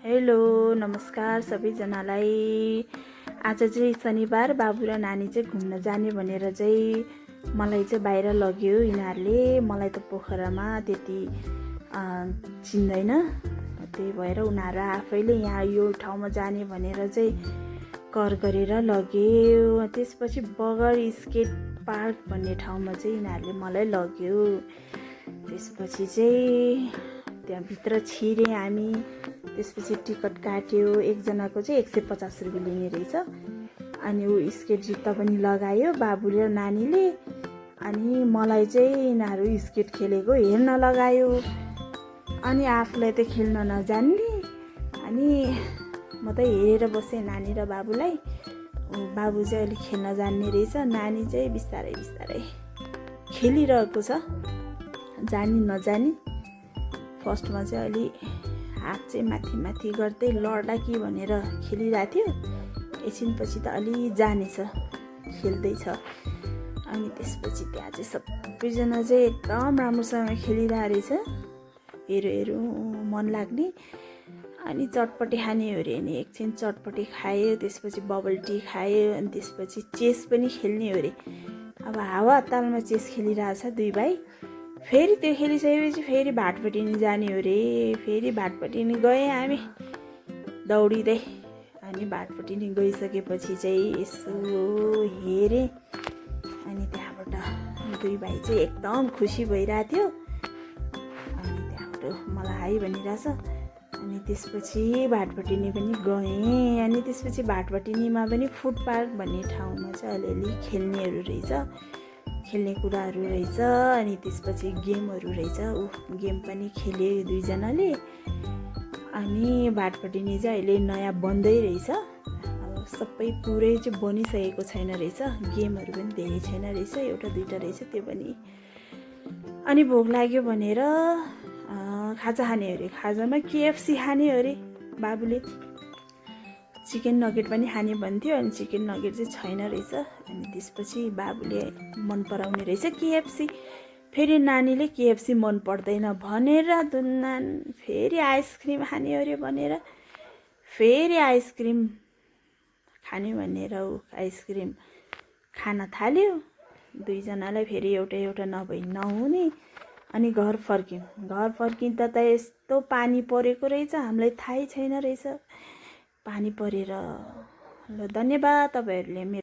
Hello नमस्कार सबैजनालाई। आज चाहिँ शनिबार बाबु र नानी चाहिँ घुम्न जाने भनेर चाहिँ मलाई चाहिँ बाहिर लग्यो यिनीहरूले। मलाई त पोखरामा त्यति चिन्दैन, त्यही भएर उनीहरू आफैले यहाँ यो ठाउँमा जाने भनेर चाहिँ कर गरेर लग्यो। त्यसपछि बगर स्केट पार्क भन्ने ठाउँमा चाहिँ यिनीहरूले मलाई लग्यो। त्यसपछि चाहिँ त्यहाँभित्र छिर्यौँ हामी। त्यसपछि टिकट काट्यो, एकजनाको चाहिँ 150 रुपियाँ लिने रहेछ। अनि ऊ स्केट जुत्ता पनि लगायो बाबु र नानीले। अनि मलाई चाहिँ यिनीहरू स्केट खेलेको हेर्न लगायो। अनि आफूलाई त खेल्न नजान्ने, अनि म त हेरेर बसेँ नानी र बाबुलाई। बाबु चाहिँ अलिक खेल्न जान्ने रहेछ, नानी चाहिँ बिस्तारै बिस्तारै खेलिरहेको छ, जानी नजानी। फर्स्टमा चाहिँ अलि हात चाहिँ माथि माथि गर्दै लड्ला कि भनेर खेलिरहेको थियो। एकछिनपछि त अलि जानेछ, खेल्दैछ। अनि त्यसपछि त्यहाँ चाहिँ सबैजना चाहिँ एकदम राम्रोसँग खेलिरहेको रहेछ, हेरौँ मन लाग्ने। अनि चटपटी खाने हो अरे, अनि एकछिन चटपटी खायो, त्यसपछि बबल टी खायो, अनि त्यसपछि चेस पनि खेल्ने हो अरे। अब हावा तालमा चेस खेलिरहेछ दुई भाइ। फेरि त्यो खेलिसकेपछि फेरि भाटपट्टि जाने हो अरे। फेरि भाटपट्टि गएँ हामी दौडिँदै। अनि भाटपट्टि गइसकेपछि चाहिँ यसो हेरेँ, अनि त्यहाँबाट दुई भाइ चाहिँ एकदम खुसी भइरहेको थियो। अनि त्यहाँबाट मलाई हाई भनिरहेछ। अनि त्यसपछि भाटपट्टि पनि गएँ। अनि त्यसपछि भाटपट्टिमा पनि फुड पार्क भन्ने ठाउँमा चाहिँ अलिअलि खेल्नेहरू रहेछ, खेल्ने कुराहरू रहेछ। अनि त्यसपछि गेमहरू रहेछ, गेम पनि खेल्यो दुईजनाले। अनि भाटपट्टि चाहिँ अहिले नयाँ बन्दै रहेछ, अब सबै पुरै चाहिँ बनिसकेको छैन रहेछ। गेमहरू पनि धेरै छैन रहेछ, एउटा दुईवटा रहेछ त्यो पनि। अनि भोक लाग्यो भनेर खाजा खाने अरे। खाजामा KFC खाने अरे बाबुले। चिकन नगेट पनि खाने भन्थ्यो, अनि चिकन नगेट चाहिँ छैन रहेछ। अनि त्यसपछि बाबुले मन पराउने रहेछ KFC। फेरि नानीले KFC मन पर्दैन भनेर दुन्नान फेरि आइसक्रिम खाने अरे भनेर फेरि आइसक्रिम खाने भनेर आइसक्रिम खान थाल्यो। दुईजनालाई फेरि एउटा एउटा नभई नहुने। अनि घर फर्किँदा त यस्तो पानी परेको रहेछ, हामीलाई थाहै छैन रहेछ पानी परेर। ल धन्यवाद तपाईँहरूले मेरो